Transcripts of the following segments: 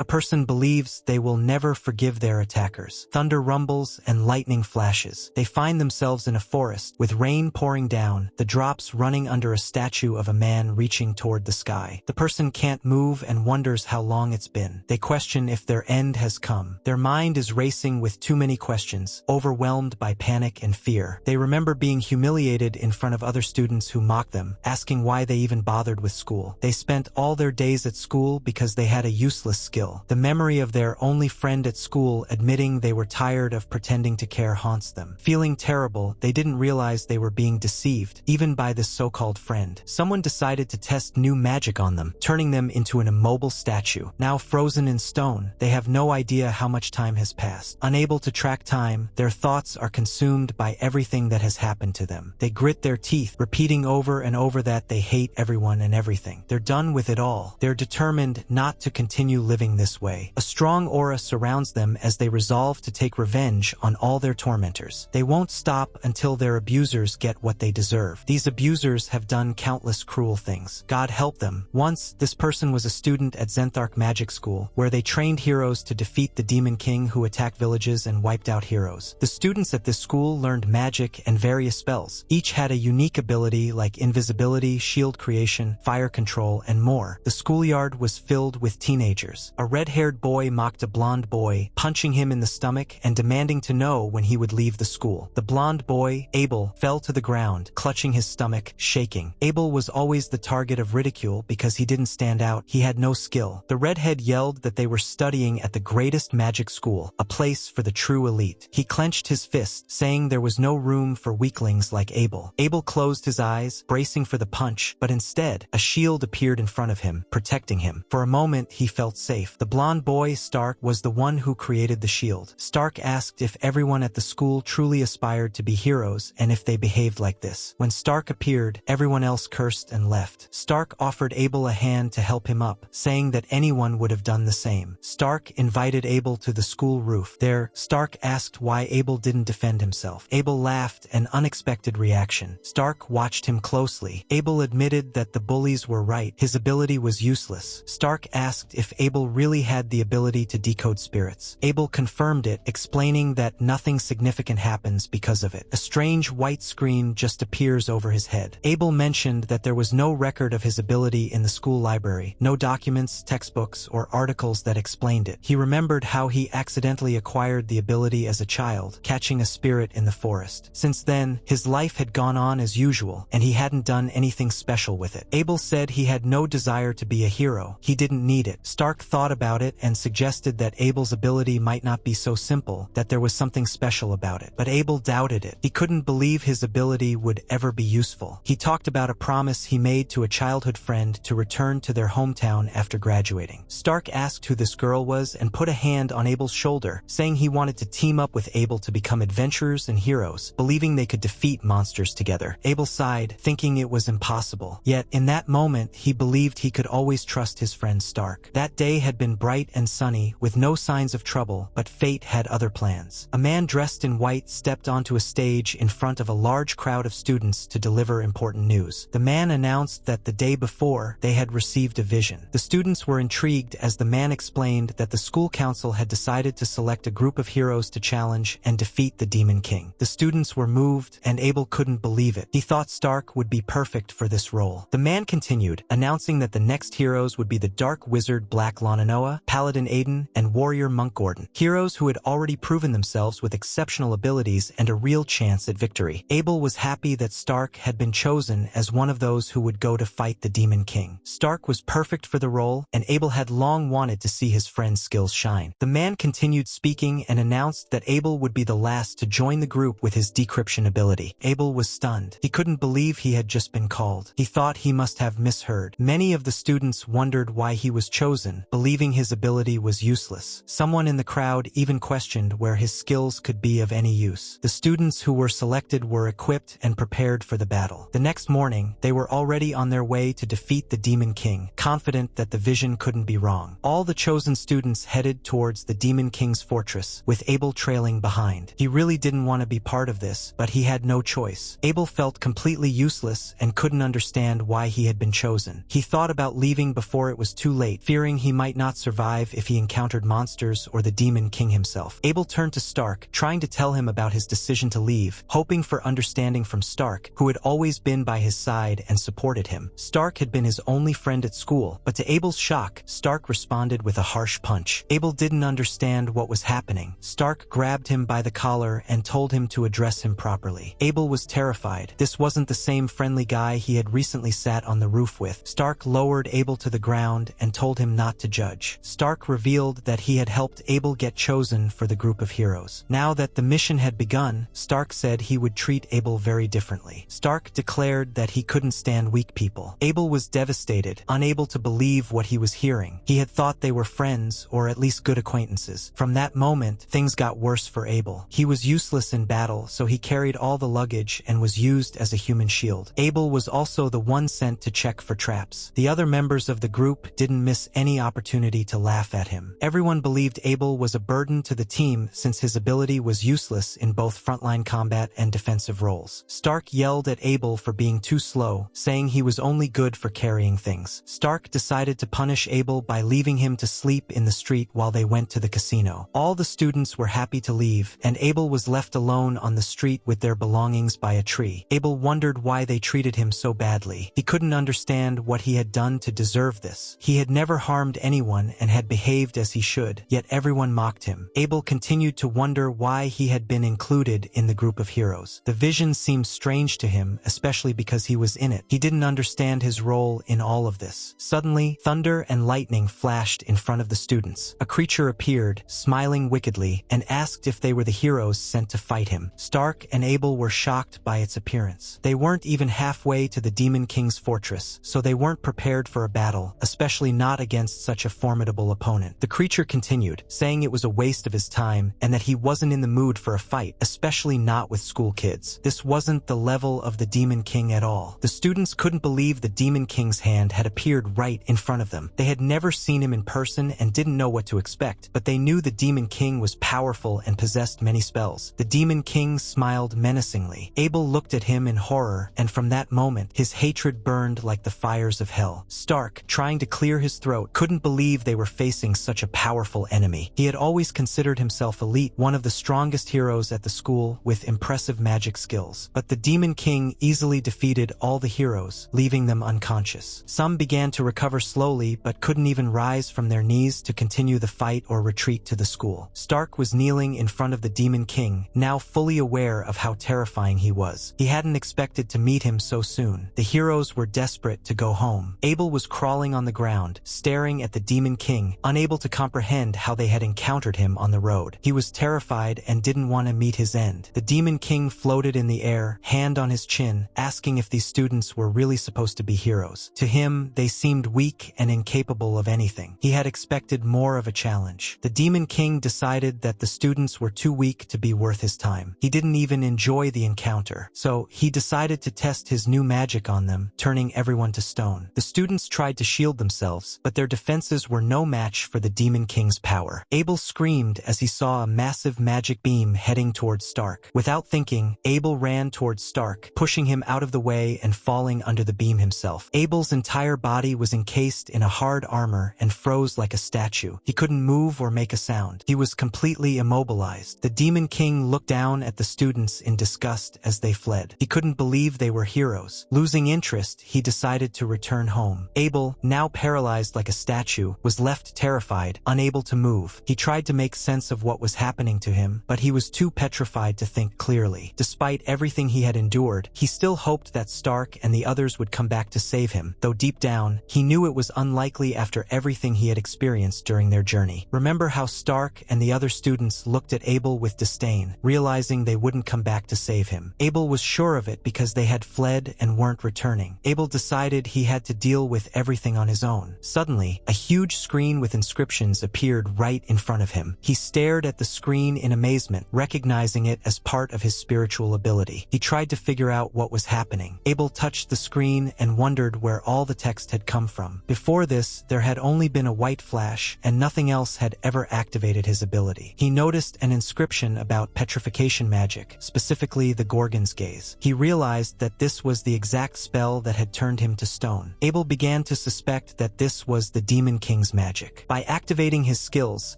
A person believes they will never forgive their attackers. Thunder rumbles and lightning flashes. They find themselves in a forest, with rain pouring down, the drops running under a statue of a man reaching toward the sky. The person can't move and wonders how long it's been. They question if their end has come. Their mind is racing with too many questions, overwhelmed by panic and fear. They remember being humiliated in front of other students who mocked them, asking why they even bothered with school. They spent all their days at school because they had a useless skill. The memory of their only friend at school admitting they were tired of pretending to care haunts them. Feeling terrible, they didn't realize they were being deceived, even by this so-called friend. Someone decided to test new magic on them, turning them into an immobile statue. Now frozen in stone, they have no idea how much time has passed. Unable to track time, their thoughts are consumed by everything that has happened to them. They grit their teeth, repeating over and over that they hate everyone and everything. They're done with it all. They're determined not to continue living this way. A strong aura surrounds them as they resolve to take revenge on all their tormentors. They won't stop until their abusers get what they deserve. These abusers have done countless cruel things. God help them. Once, this person was a student at Zenthark Magic School, where they trained heroes to defeat the Demon King who attacked villages and wiped out heroes. The students at this school learned magic and various spells. Each had a unique ability like invisibility, shield creation, fire control, and more. The schoolyard was filled with teenagers. A red-haired boy mocked a blonde boy, punching him in the stomach and demanding to know when he would leave the school. The blonde boy, Abel, fell to the ground, clutching his stomach, shaking. Abel was always the target of ridicule because he didn't stand out. He had no skill. The redhead yelled that they were studying at the greatest magic school, a place for the true elite. He clenched his fist, saying there was no room for weaklings like Abel. Abel closed his eyes, bracing for the punch, but instead, a shield appeared in front of him, protecting him. For a moment, he felt safe. The blonde boy, Stark, was the one who created the shield. Stark asked if everyone at the school truly aspired to be heroes and if they behaved like this. When Stark appeared, everyone else cursed and left. Stark offered Abel a hand to help him up, saying that anyone would have done the same. Stark invited Abel to the school roof. There, Stark asked why Abel didn't defend himself. Abel laughed, an unexpected reaction. Stark watched him closely. Abel admitted that the bullies were right. His ability was useless. Stark asked if Abel really had the ability to decode spirits. Abel confirmed it, explaining that nothing significant happens because of it. A strange white screen just appears over his head. Abel mentioned that there was no record of his ability in the school library, no documents, textbooks, or articles that explained it. He remembered how he accidentally acquired the ability as a child, catching a spirit in the forest. Since then, his life had gone on as usual, and he hadn't done anything special with it. Abel said he had no desire to be a hero. He didn't need it. Stark thought about it and suggested that Abel's ability might not be so simple, that there was something special about it. But Abel doubted it. He couldn't believe his ability would ever be useful. He talked about a promise he made to a childhood friend to return to their hometown after graduating. Stark asked who this girl was and put a hand on Abel's shoulder, saying he wanted to team up with Abel to become adventurers and heroes, believing they could defeat monsters together. Abel sighed, thinking it was impossible. Yet, in that moment, he believed he could always trust his friend Stark. That day had been bright and sunny, with no signs of trouble, but fate had other plans. A man dressed in white stepped onto a stage in front of a large crowd of students to deliver important news. The man announced that the day before, they had received a vision. The students were intrigued as the man explained that the school council had decided to select a group of heroes to challenge and defeat the Demon King. The students were moved, and Abel couldn't believe it. He thought Stark would be perfect for this role. The man continued, announcing that the next heroes would be the Dark Wizard Black Lonanoa, Paladin Aiden, and Warrior Monk Gordon. Heroes who had already proven themselves with exceptional abilities and a real chance at victory. Abel was happy that Stark had been chosen as one of those who would go to fight the Demon King. Stark was perfect for the role, and Abel had long wanted to see his friend's skills shine. The man continued speaking and announced that Abel would be the last to join the group with his decryption ability. Abel was stunned. He couldn't believe he had just been called. He thought he must have misheard. Many of the students wondered why he was chosen, believing his ability was useless. Someone in the crowd even questioned where his skills could be of any use. The students who were selected were equipped and prepared for the battle. The next morning, they were already on their way to defeat the Demon King, confident that the vision couldn't be wrong. All the chosen students headed towards the Demon King's fortress, with Abel trailing behind. He really didn't want to be part of this, but he had no choice. Abel felt completely useless and couldn't understand why he had been chosen. He thought about leaving before it was too late, fearing he might not not survive if he encountered monsters or the Demon King himself. Abel turned to Stark, trying to tell him about his decision to leave, hoping for understanding from Stark, who had always been by his side and supported him. Stark had been his only friend at school, but to Abel's shock, Stark responded with a harsh punch. Abel didn't understand what was happening. Stark grabbed him by the collar and told him to address him properly. Abel was terrified. This wasn't the same friendly guy he had recently sat on the roof with. Stark lowered Abel to the ground and told him not to judge. Stark revealed that he had helped Abel get chosen for the group of heroes. Now that the mission had begun, Stark said he would treat Abel very differently. Stark declared that he couldn't stand weak people. Abel was devastated, unable to believe what he was hearing. He had thought they were friends, or at least good acquaintances. From that moment, things got worse for Abel. He was useless in battle, so he carried all the luggage and was used as a human shield. Abel was also the one sent to check for traps. The other members of the group didn't miss any opportunity to laugh at him. Everyone believed Abel was a burden to the team since his ability was useless in both frontline combat and defensive roles. Stark yelled at Abel for being too slow, saying he was only good for carrying things. Stark decided to punish Abel by leaving him to sleep in the street while they went to the casino. All the students were happy to leave, and Abel was left alone on the street with their belongings by a tree. Abel wondered why they treated him so badly. He couldn't understand what he had done to deserve this. He had never harmed anyone and had behaved as he should, yet everyone mocked him. Abel continued to wonder why he had been included in the group of heroes. The vision seemed strange to him, especially because he was in it. He didn't understand his role in all of this. Suddenly, thunder and lightning flashed in front of the students. A creature appeared, smiling wickedly, and asked if they were the heroes sent to fight him. Stark and Abel were shocked by its appearance. They weren't even halfway to the Demon King's fortress, so they weren't prepared for a battle, especially not against such a formidable opponent. The creature continued, saying it was a waste of his time and that he wasn't in the mood for a fight, especially not with school kids. This wasn't the level of the Demon King at all. The students couldn't believe the Demon King's hand had appeared right in front of them. They had never seen him in person and didn't know what to expect, but they knew the Demon King was powerful and possessed many spells. The Demon King smiled menacingly. Abel looked at him in horror, and from that moment, his hatred burned like the fires of hell. Stark, trying to clear his throat, couldn't believe they were facing such a powerful enemy. He had always considered himself elite, one of the strongest heroes at the school with impressive magic skills. But the Demon King easily defeated all the heroes, leaving them unconscious. Some began to recover slowly, but couldn't even rise from their knees to continue the fight or retreat to the school. Stark was kneeling in front of the Demon King, now fully aware of how terrifying he was. He hadn't expected to meet him so soon. The heroes were desperate to go home. Abel was crawling on the ground, staring at the Demon King, unable to comprehend how they had encountered him on the road. He was terrified and didn't want to meet his end. The Demon King floated in the air, hand on his chin, asking if these students were really supposed to be heroes. To him, they seemed weak and incapable of anything. He had expected more of a challenge. The Demon King decided that the students were too weak to be worth his time. He didn't even enjoy the encounter, so he decided to test his new magic on them, turning everyone to stone. The students tried to shield themselves, but their defenses were no match for the Demon King's power. Abel screamed as he saw a massive magic beam heading towards Stark. Without thinking, Abel ran towards Stark, pushing him out of the way and falling under the beam himself. Abel's entire body was encased in a hard armor and froze like a statue. He couldn't move or make a sound. He was completely immobilized. The Demon King looked down at the students in disgust as they fled. He couldn't believe they were heroes. Losing interest, he decided to return home. Abel, now paralyzed like a statue, was left terrified, unable to move. He tried to make sense of what was happening to him, but he was too petrified to think clearly. Despite everything he had endured, he still hoped that Stark and the others would come back to save him, though deep down, he knew it was unlikely after everything he had experienced during their journey. Remember how Stark and the other students looked at Abel with disdain, realizing they wouldn't come back to save him. Abel was sure of it because they had fled and weren't returning. Abel decided he had to deal with everything on his own. Suddenly, a huge screen with inscriptions appeared right in front of him. He stared at the screen in amazement, recognizing it as part of his spiritual ability. He tried to figure out what was happening. Abel touched the screen and wondered where all the text had come from. Before this, there had only been a white flash, and nothing else had ever activated his ability. He noticed an inscription about petrification magic, specifically the Gorgon's Gaze. He realized that this was the exact spell that had turned him to stone. Abel began to suspect that this was the Demon King King's magic. By activating his skills,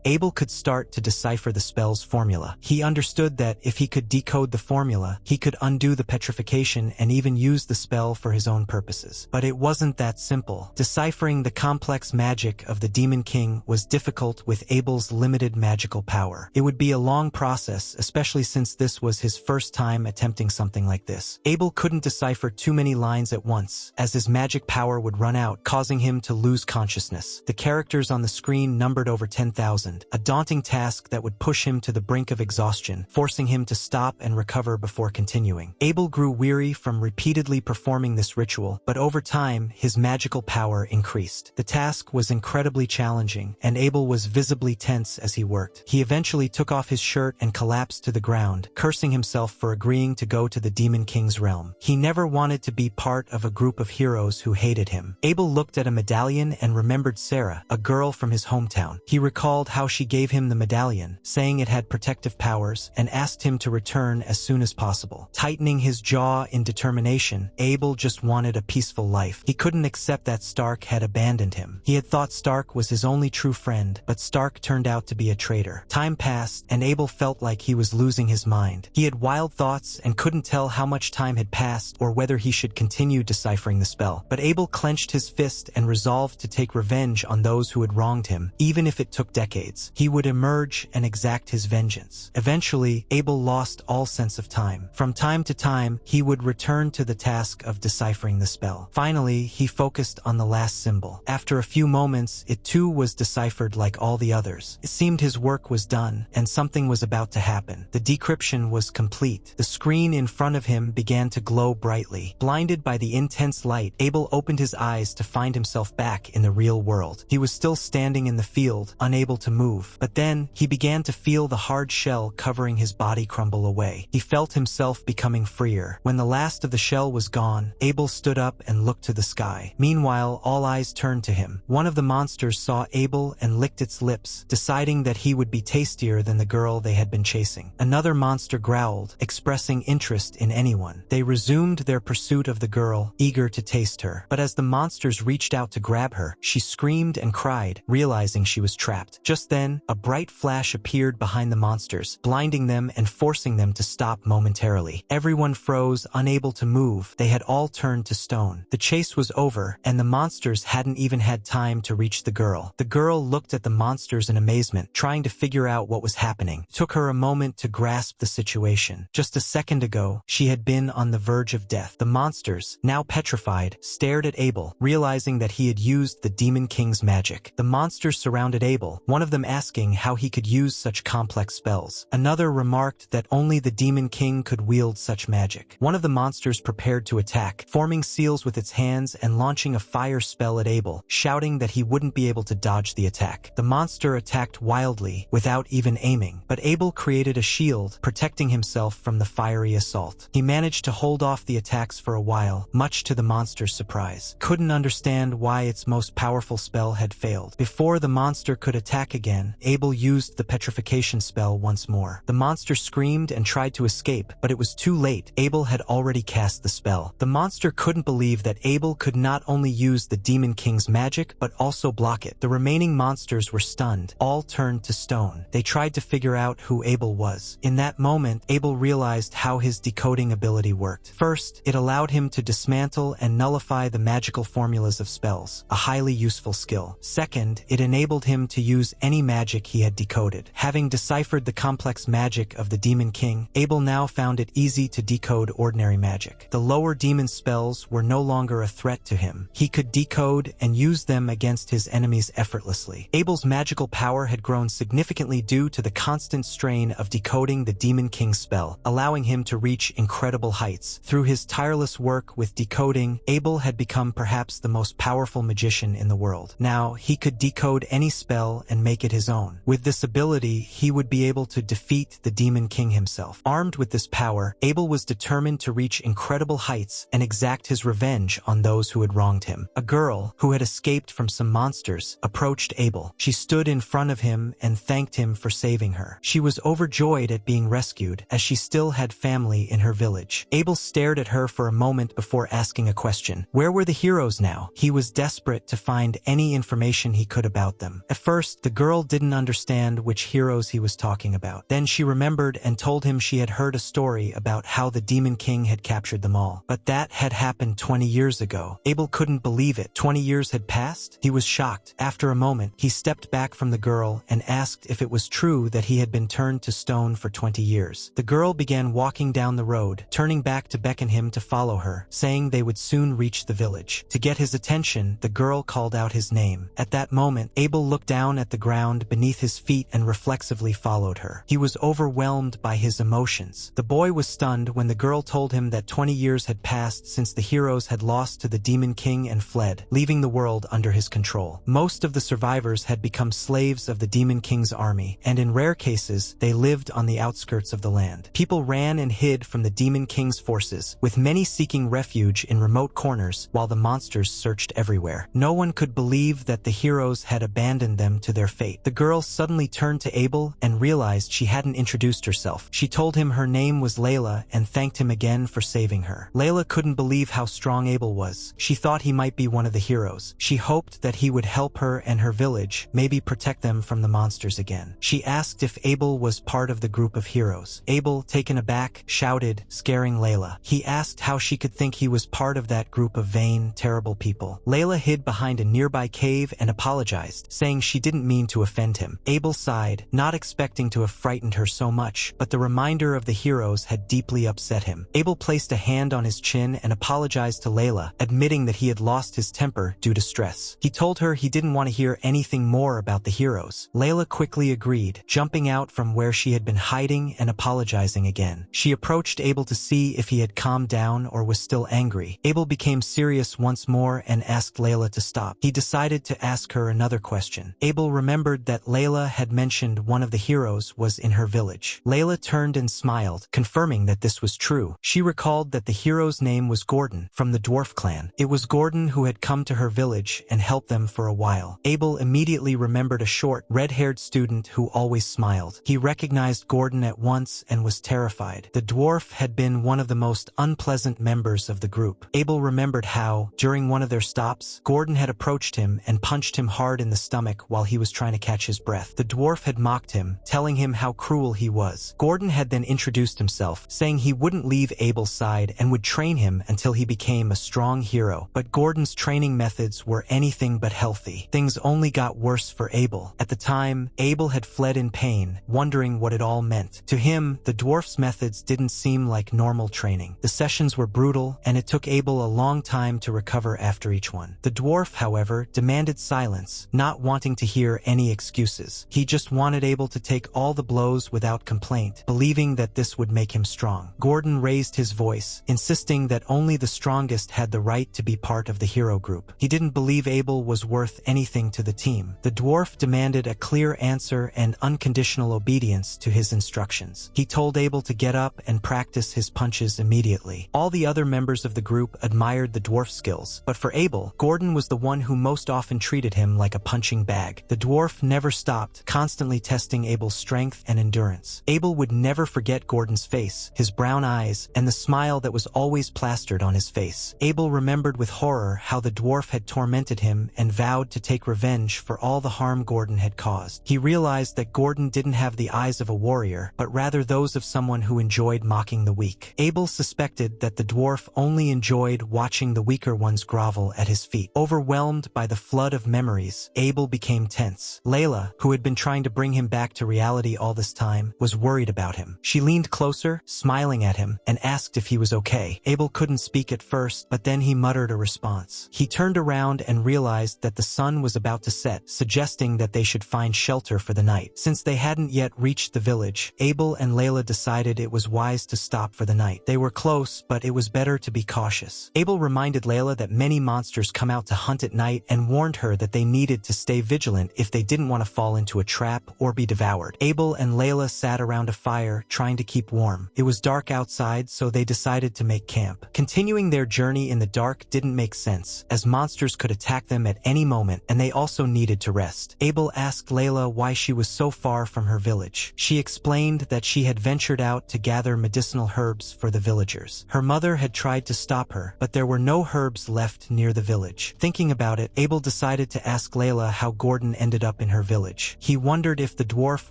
Abel could start to decipher the spell's formula. He understood that if he could decode the formula, he could undo the petrification and even use the spell for his own purposes. But it wasn't that simple. Deciphering the complex magic of the Demon King was difficult with Abel's limited magical power. It would be a long process, especially since this was his first time attempting something like this. Abel couldn't decipher too many lines at once, as his magic power would run out, causing him to lose consciousness. The characters on the screen numbered over 10,000, a daunting task that would push him to the brink of exhaustion, forcing him to stop and recover before continuing. Abel grew weary from repeatedly performing this ritual, but over time, his magical power increased. The task was incredibly challenging, and Abel was visibly tense as he worked. He eventually took off his shirt and collapsed to the ground, cursing himself for agreeing to go to the Demon King's realm. He never wanted to be part of a group of heroes who hated him. Abel looked at a medallion and remembered Sarah, a girl from his hometown. He recalled how she gave him the medallion, saying it had protective powers, and asked him to return as soon as possible. Tightening his jaw in determination, Abel just wanted a peaceful life. He couldn't accept that Stark had abandoned him. He had thought Stark was his only true friend, but Stark turned out to be a traitor. Time passed, and Abel felt like he was losing his mind. He had wild thoughts and couldn't tell how much time had passed or whether he should continue deciphering the spell. But Abel clenched his fist and resolved to take revenge on those who had wronged him, even if it took decades. He would emerge and exact his vengeance. Eventually, Abel lost all sense of time. From time to time, he would return to the task of deciphering the spell. Finally, he focused on the last symbol. After a few moments, it too was deciphered like all the others. It seemed his work was done, and something was about to happen. The decryption was complete. The screen in front of him began to glow brightly. Blinded by the intense light, Abel opened his eyes to find himself back in the real world. He was still standing in the field, unable to move. But then, he began to feel the hard shell covering his body crumble away. He felt himself becoming freer. When the last of the shell was gone, Abel stood up and looked to the sky. Meanwhile, all eyes turned to him. One of the monsters saw Abel and licked its lips, deciding that he would be tastier than the girl they had been chasing. Another monster growled, expressing interest in anyone. They resumed their pursuit of the girl, eager to taste her. But as the monsters reached out to grab her, she screamed and cried, realizing she was trapped. Just then, a bright flash appeared behind the monsters, blinding them and forcing them to stop momentarily. Everyone froze, unable to move. They had all turned to stone. The chase was over, and the monsters hadn't even had time to reach the girl. The girl looked at the monsters in amazement, trying to figure out what was happening. It took her a moment to grasp the situation. Just a second ago, she had been on the verge of death. The monsters, now petrified, stared at Abel, realizing that he had used the Demon King's magic. The monsters surrounded Abel, one of them asking how he could use such complex spells. Another remarked that only the Demon King could wield such magic. One of the monsters prepared to attack, forming seals with its hands and launching a fire spell at Abel, shouting that he wouldn't be able to dodge the attack. The monster attacked wildly, without even aiming, but Abel created a shield, protecting himself from the fiery assault. He managed to hold off the attacks for a while, much to the monster's surprise. Couldn't understand why its most powerful spell had failed. Before the monster could attack again, Abel used the petrification spell once more. The monster screamed and tried to escape, but it was too late. Abel had already cast the spell. The monster couldn't believe that Abel could not only use the Demon King's magic, but also block it. The remaining monsters were stunned, all turned to stone. They tried to figure out who Abel was. In that moment, Abel realized how his decoding ability worked. First, it allowed him to dismantle and nullify the magical formulas of spells, a highly useful skill. Second, it enabled him to use any magic he had decoded. Having deciphered the complex magic of the Demon King, Abel now found it easy to decode ordinary magic. The lower demon spells were no longer a threat to him. He could decode and use them against his enemies effortlessly. Abel's magical power had grown significantly due to the constant strain of decoding the Demon King's spell, allowing him to reach incredible heights. Through his tireless work with decoding, Abel had become perhaps the most powerful magician in the world. Now, he could decode any spell and make it his own. With this ability, he would be able to defeat the Demon King himself. Armed with this power, Abel was determined to reach incredible heights and exact his revenge on those who had wronged him. A girl, who had escaped from some monsters, approached Abel. She stood in front of him and thanked him for saving her. She was overjoyed at being rescued, as she still had family in her village. Abel stared at her for a moment before asking a question. Where were the heroes now? He was desperate to find any information information he could about them. At first, the girl didn't understand which heroes he was talking about. Then she remembered and told him she had heard a story about how the Demon King had captured them all. But that had happened 20 years ago. Abel couldn't believe it. 20 years had passed? He was shocked. After a moment, he stepped back from the girl and asked if it was true that he had been turned to stone for 20 years. The girl began walking down the road, turning back to beckon him to follow her, saying they would soon reach the village. To get his attention, the girl called out his name. At that moment, Abel looked down at the ground beneath his feet and reflexively followed her. He was overwhelmed by his emotions. The boy was stunned when the girl told him that 20 years had passed since the heroes had lost to the Demon King and fled, leaving the world under his control. Most of the survivors had become slaves of the Demon King's army, and in rare cases, they lived on the outskirts of the land. People ran and hid from the Demon King's forces, with many seeking refuge in remote corners while the monsters searched everywhere. No one could believe that the heroes had abandoned them to their fate. The girl suddenly turned to Abel and realized she hadn't introduced herself. She told him her name was Layla and thanked him again for saving her. Layla couldn't believe how strong Abel was. She thought he might be one of the heroes. She hoped that he would help her and her village, maybe protect them from the monsters again. She asked if Abel was part of the group of heroes. Abel, taken aback, shouted, scaring Layla. He asked how she could think he was part of that group of vain, terrible people. Layla hid behind a nearby cave and apologized, saying she didn't mean to offend him. Abel sighed, not expecting to have frightened her so much, but the reminder of the heroes had deeply upset him. Abel placed a hand on his chin and apologized to Layla, admitting that he had lost his temper due to stress. He told her he didn't want to hear anything more about the heroes. Layla quickly agreed, jumping out from where she had been hiding and apologizing again. She approached Abel to see if he had calmed down or was still angry. Abel became serious once more and asked Layla to stop. He decided to ask her another question. Abel remembered that Layla had mentioned one of the heroes was in her village. Layla turned and smiled, confirming that this was true. She recalled that the hero's name was Gordon, from the dwarf clan. It was Gordon who had come to her village and helped them for a while. Abel immediately remembered a short, red-haired student who always smiled. He recognized Gordon at once and was terrified. The dwarf had been one of the most unpleasant members of the group. Abel remembered how, during one of their stops, Gordon had approached him and punched him hard in the stomach while he was trying to catch his breath. The dwarf had mocked him, telling him how cruel he was. Gordon had then introduced himself, saying he wouldn't leave Abel's side and would train him until he became a strong hero. But Gordon's training methods were anything but healthy. Things only got worse for Abel. At the time, Abel had fled in pain, wondering what it all meant. To him, the dwarf's methods didn't seem like normal training. The sessions were brutal, and it took Abel a long time to recover after each one. The dwarf, however, demanded silence, not wanting to hear any excuses. He just wanted Abel to take all the blows without complaint, believing that this would make him strong. Gordon raised his voice, insisting that only the strongest had the right to be part of the hero group. He didn't believe Abel was worth anything to the team. The dwarf demanded a clear answer and unconditional obedience to his instructions. He told Abel to get up and practice his punches immediately. All the other members of the group admired the dwarf's skills, but for Abel, Gordon was the one who most often treated him like a punching bag. The dwarf never stopped, constantly testing Abel's strength and endurance. Abel would never forget Gordon's face, his brown eyes, and the smile that was always plastered on his face. Abel remembered with horror how the dwarf had tormented him and vowed to take revenge for all the harm Gordon had caused. He realized that Gordon didn't have the eyes of a warrior, but rather those of someone who enjoyed mocking the weak. Abel suspected that the dwarf only enjoyed watching the weaker ones grovel at his feet. Overwhelmed by the flood of memories, Abel became tense. Layla, who had been trying to bring him back to reality all this time, was worried about him. She leaned closer, smiling at him, and asked if he was okay. Abel couldn't speak at first, but then he muttered a response. He turned around and realized that the sun was about to set, suggesting that they should find shelter for the night. Since they hadn't yet reached the village, Abel and Layla decided it was wise to stop for the night. They were close, but it was better to be cautious. Abel reminded Layla that many monsters come out to hunt at night and warned her that they needed to stay vigilant if they didn't want to fall into a trap or be devoured. Abel and Layla sat around a fire, trying to keep warm. It was dark outside, so they decided to make camp. Continuing their journey in the dark didn't make sense, as monsters could attack them at any moment, and they also needed to rest. Abel asked Layla why she was so far from her village. She explained that she had ventured out to gather medicinal herbs for the villagers. Her mother had tried to stop her, but there were no herbs left near the village. Thinking about it, Abel decided to ask Layla how Gordon ended up in her village. He wondered if the dwarf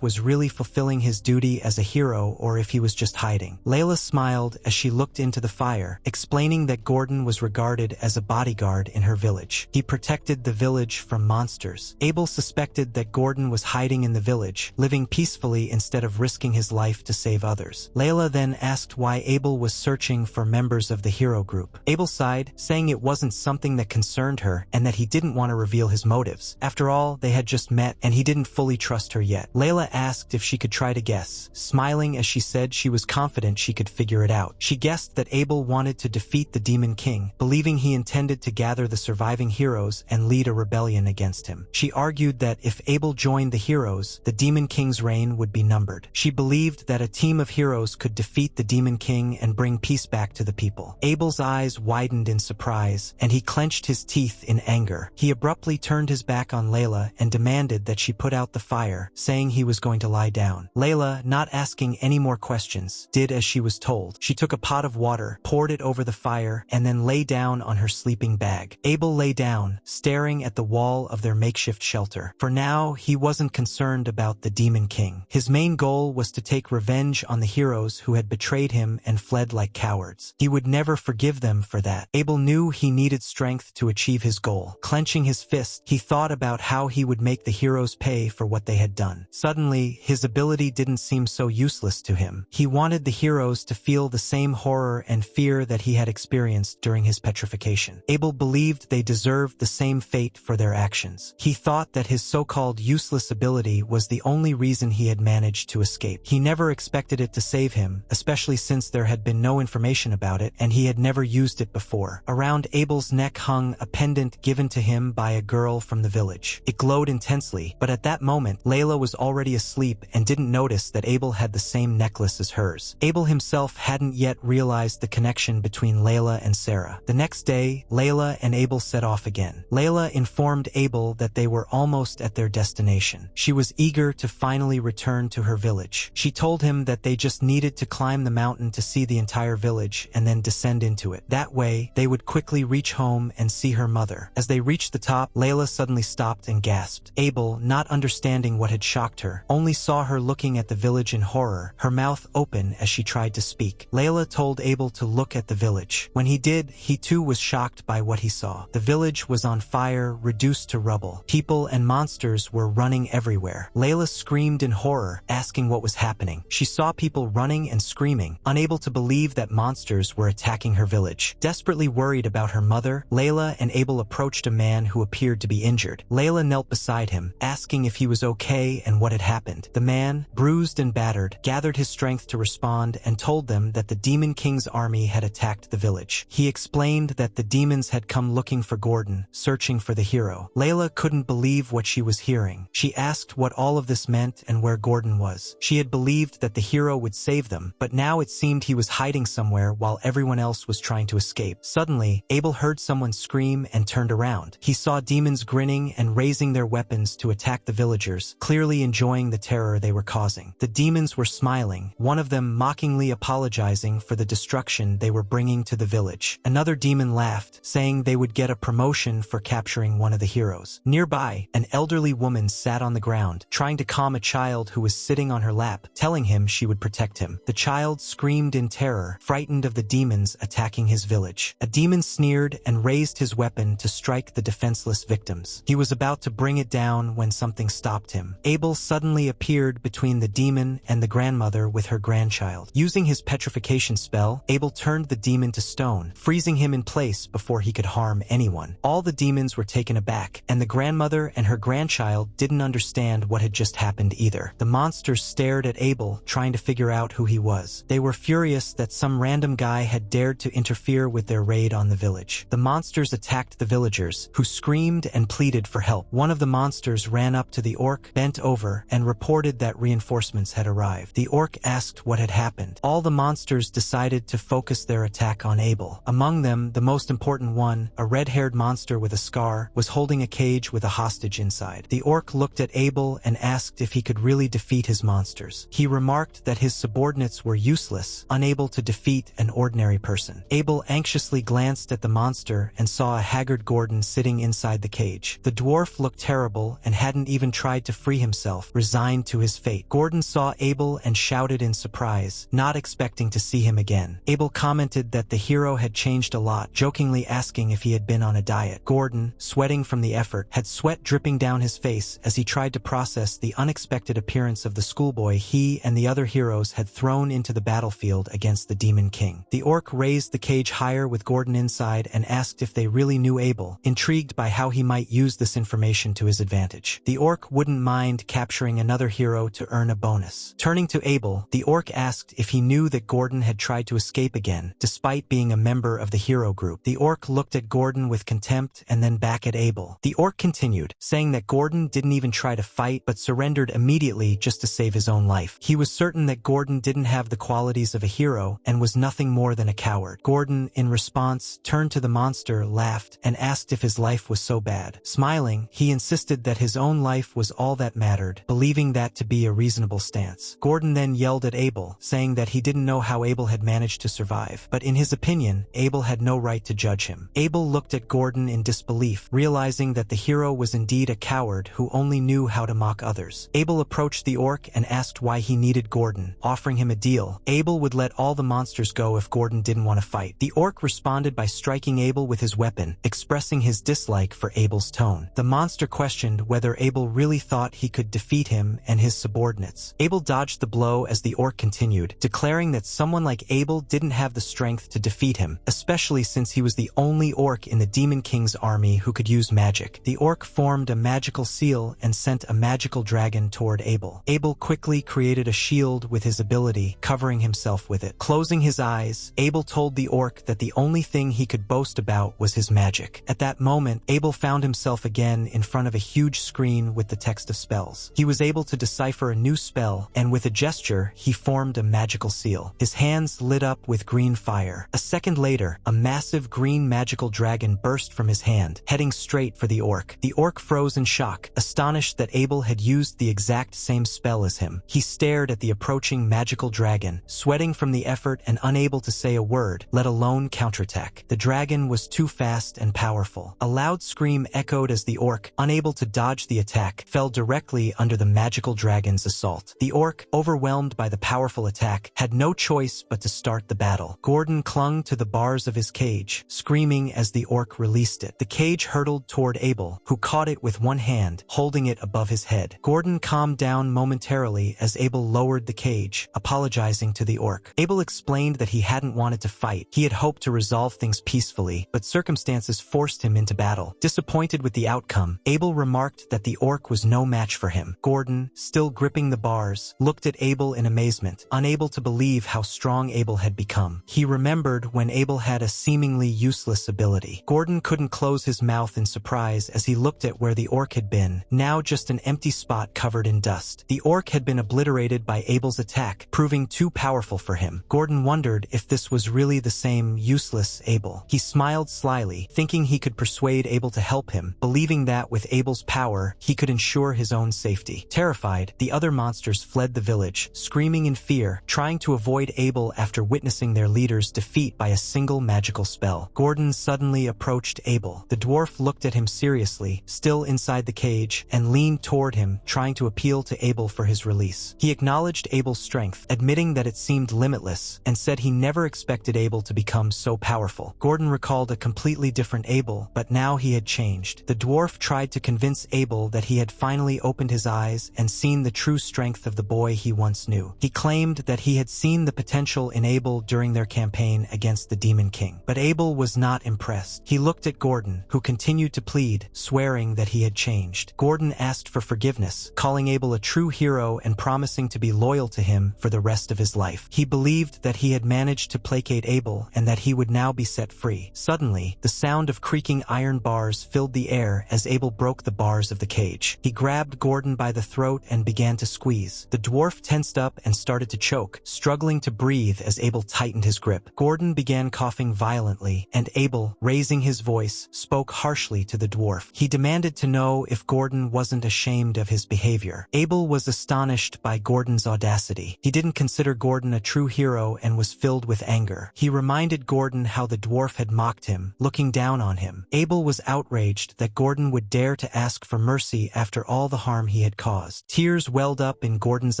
was really fulfilling his duty as a hero or if he was just hiding. Layla smiled as she looked into the fire, explaining that Gordon was regarded as a bodyguard in her village. He protected the village from monsters. Abel suspected that Gordon was hiding in the village, living peacefully instead of risking his life to save others. Layla then asked why Abel was searching for members of the hero group. Abel sighed, saying it wasn't something that concerned her and that he didn't want to reveal his motives. After all, they had just met and he didn't fully trust her yet. Layla asked if she could try to guess, smiling as she said she was confident she could figure it out. She guessed that Abel wanted to defeat the Demon King, believing he intended to gather the surviving heroes and lead a rebellion against him. She argued that if Abel joined the heroes, the Demon King's reign would be numbered. She believed that a team of heroes could defeat the Demon King and bring peace back to the people. Abel's eyes widened in surprise, and he clenched his teeth in anger. He abruptly turned his back on Layla and demanded that she put out the fire, saying he was going to lie down. Layla, not asking any more questions, did as she was told. She took a pot of water, poured it over the fire, and then lay down on her sleeping bag. Abel lay down, staring at the wall of their makeshift shelter. For now, he wasn't concerned about the Demon King. His main goal was to take revenge on the heroes who had betrayed him and fled like cowards. He would never forgive them for that. Abel knew he needed strength to achieve his goal. Clenching his fist, he thought about how he would make the heroes pay for what they had done. Suddenly, his ability didn't seem so useless to him. He wanted the heroes to feel the same horror and fear that he had experienced during his petrification. Abel believed they deserved the same fate for their actions. He thought that his so-called useless ability was the only reason he had managed to escape. He never expected it to save him, especially since there had been no information about it and he had never used it before. Around Abel's neck hung a pendant given to him by a girl from the village. It glowed intensely, but at that moment, Layla was already asleep and didn't notice that Abel had the same necklace as hers. Abel himself hadn't yet realized the connection between Layla and Sarah. The next day, Layla and Abel set off again. Layla informed Abel that they were almost at their destination. She was eager to finally return to her village. She told him that they just needed to climb the mountain to see the entire village and then descend into it. That way, they would quickly reach home and see her mother. As they reached the top, Layla suddenly stopped and gasped. Abel, not understanding what had shocked her, only saw her looking at the village in horror, her mouth open as she tried to speak. Layla told Abel to look at the village. When he did, he too was shocked by what he saw. The village was on fire, reduced to rubble. People and monsters were running everywhere. Layla screamed in horror, asking what was happening. She saw people running and screaming, unable to believe that monsters were attacking her village. Desperately worried about her mother, Layla and Abel approached a man who appeared to be injured. Layla knelt beside him, asking if he was okay and what had happened. The man, bruised and battered, gathered his strength to respond and told them that the Demon King's army had attacked the village. He explained that the demons had come looking for Gordon, searching for the hero. Layla couldn't believe what she was hearing. She asked what all of this meant and where Gordon was. She had believed that the hero would save them, but now it seemed he was hiding somewhere while everyone else was trying to escape. Suddenly, Abel heard someone scream and turned around. He saw demons grinning and raising their weapons to attack the villagers, clearly enjoying the terror they were causing. The demons were smiling, one of them mockingly apologizing for the destruction they were bringing to the village. Another demon laughed, saying they would get a promotion for capturing one of the heroes. Nearby, an elderly woman sat on the ground, trying to calm a child who was sitting on her lap, telling him she would protect him. The child screamed in terror, frightened of the demons attacking his village. A demon sneered and raised his weapon to strike the defenseless victims. He was about to bring it down when something stopped him. Abel suddenly appeared between the demon and the grandmother with her grandchild. Using his petrification spell, Abel turned the demon to stone, freezing him in place before he could harm anyone. All the demons were taken aback, and the grandmother and her grandchild didn't understand what had just happened either. The monsters stared at Abel, trying to figure out who he was. They were furious that some random guy had dared to interfere with their raid on the village. The monsters attacked the villagers, who screamed and pleaded for help. One of the monsters ran up to the orc, bent over, and reported that reinforcements had arrived. The orc asked what had happened. All the monsters decided to focus their attack on Abel. Among them, the most important one, a red-haired monster with a scar, was holding a cage with a hostage inside. The orc looked at Abel and asked if he could really defeat his monsters. He remarked that his subordinates were useless, unable to defeat an ordinary person. Abel anxiously glanced at the monster and saw a haggard Gordon sitting inside the cage. The dwarf looked terrible and hadn't even tried to free himself, resigned to his fate. Gordon saw Abel and shouted in surprise, not expecting to see him again. Abel commented that the hero had changed a lot, jokingly asking if he had been on a diet. Gordon, sweating from the effort, had sweat dripping down his face as he tried to process the unexpected appearance of the schoolboy he and the other heroes had thrown into the battlefield against the Demon King. The orc raised the cage higher with Gordon inside and asked if they really knew Abel, intrigued by how he might use this information to his advantage. The orc wouldn't mind capturing another hero to earn a bonus. Turning to Abel, the orc asked if he knew that Gordon had tried to escape again, despite being a member of the hero group. The orc looked at Gordon with contempt and then back at Abel. The orc continued, saying that Gordon didn't even try to fight but surrendered immediately just to save his own life. He was certain that Gordon didn't have the qualities of a hero and was nothing more than a coward. Gordon, in response, turned to the monster, laughed, and asked if his life was so bad. Smiling, he insisted that his own life was all that mattered, believing that to be a reasonable stance. Gordon then yelled at Abel, saying that he didn't know how Abel had managed to survive, but in his opinion, Abel had no right to judge him. Abel looked at Gordon in disbelief, realizing that the hero was indeed a coward who only knew how to mock others. Abel approached the orc and asked why he needed Gordon, offering him a deal. Abel would let all the monsters go if Gordon didn't want to fight. The orc responded by striking Abel with his weapon, expressing his dislike for Abel's tone. The monster questioned whether Abel really thought he could defeat him and his subordinates. Abel dodged the blow as the orc continued, declaring that someone like Abel didn't have the strength to defeat him, especially since he was the only orc in the Demon King's army who could use magic. The orc formed a magical seal and sent a magical dragon toward Abel. Abel quickly created a shield with his ability, covering himself with it. Closing his eyes, Abel told the orc that the only thing he could boast about was his magic. At that moment, Abel found himself again in front of a huge screen with the text of spells. He was able to decipher a new spell, and with a gesture, he formed a magical seal. His hands lit up with green fire. A second later, a massive green magical dragon burst from his hand, heading straight for the orc. The orc froze in shock, astonished that Abel had used the exact same spell as him. He stared at the approaching magical dragon, sweating from the effort and unable to say a word, let alone counterattack. The dragon was too fast and powerful. A loud scream echoed as the orc, unable to dodge the attack, fell directly under the magical dragon's assault. The orc, overwhelmed by the powerful attack, had no choice but to start the battle. Gordon clung to the bars of his cage, screaming as the orc released it. The cage hurtled toward Abel, who caught it with one hand, holding it above his head. Gordon calmed down momentarily as Abel lowered the cage, apologizing to the orc. Abel explained that he hadn't wanted to fight. He had hoped to resolve things peacefully, but circumstances forced him into battle. Disappointed with the outcome, Abel remarked that the orc was no match for him. Gordon, still gripping the bars, looked at Abel in amazement, unable to believe how strong Abel had become. He remembered when Abel had a seemingly useless ability. Gordon couldn't close his mouth in surprise as he looked at where the orc had been, now just an empty spot covered in dust. The orc had been obliterated by Abel's attack, proving too powerful for him. Gordon wondered if this was really the same useless Abel. He smiled slyly, thinking he could persuade Abel to help him, believing that with Abel's power, he could ensure his own safety. Terrified, the other monsters fled the village, screaming in fear, trying to avoid Abel after witnessing their leader's defeat by a single magical spell. Gordon suddenly approached Abel. The dwarf looked at him seriously, still inside the cage, and leaned toward him, trying to appeal to Abel for his release. He acknowledged Abel's strength, admitting that it seemed limitless, and said he never expected Abel to become so powerful. Gordon recalled a completely different Abel, but now he had changed. The dwarf tried to convince Abel that he had finally opened his eyes and seen the true strength of the boy he once knew. He claimed that he had seen the potential in Abel during their campaign against the Demon King. But Abel was not impressed. He looked at Gordon, who continued to plead, swearing that he had changed. Gordon asked for forgiveness, calling Abel a true hero and promising to be loyal to him for the rest of his life. He believed that he had managed to placate Abel and that he would now be set free. Suddenly, the sound of creaking iron bars filled the air as Abel broke the bars of the cage. He grabbed Gordon by the throat and began to squeeze. The dwarf tensed up and started to choke, struggling to breathe as Abel tightened his grip. Gordon began coughing violently, and Abel, raising his voice, spoke harshly to the dwarf. He demanded to know if Gordon wasn't ashamed of his behavior. Abel was astonished by Gordon's audacity. He didn't consider Gordon a true hero and was filled with anger. He reminded Gordon how the dwarf had mocked him, looking down on him. Abel was was outraged that Gordon would dare to ask for mercy after all the harm he had caused. Tears welled up in Gordon's